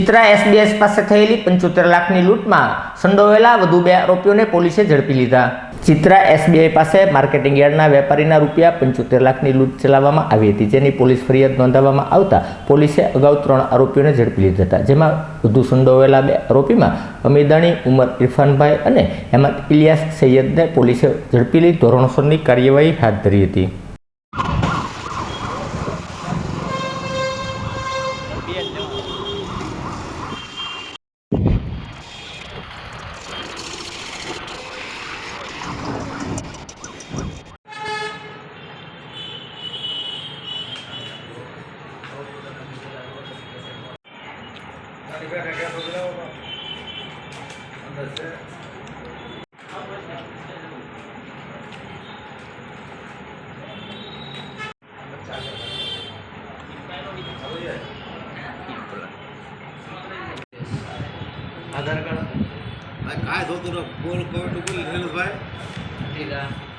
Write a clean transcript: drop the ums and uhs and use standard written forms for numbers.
Chitra SBS પાસે થયેલી 75 લાખની લૂંટમાં સંડોવાયેલા વધુ 2 આરોપીઓને પોલીસે ઝડપી લીધા। ચિત્રા એસબીઆઈ પાસે માર્કેટિંગ યાર્ડના વેપારીના રૂપિયા 75 લાખની લૂંટ ચલાવવામાં આવી હતી, જેની પોલીસ ફરિયાદ નોંધાવવામાં આવતા પોલીસે અગાઉ 3 આરોપીઓને ઝડપી લીધા હતા, જેમાં વધુ સંડોવાયેલા 2 આરોપીમાં અમીદાણી ઉમર ઇરફાનભાઈ અને અહેમદ ઇલિયાસ સૈયદને પોલીસે ઝડપી લઈ ધોરણસરની કાર્યવાહી હાથ ધરી હતી। आधार कार्ड काय होतं बोल कोण बोल भाई ठीक आहे।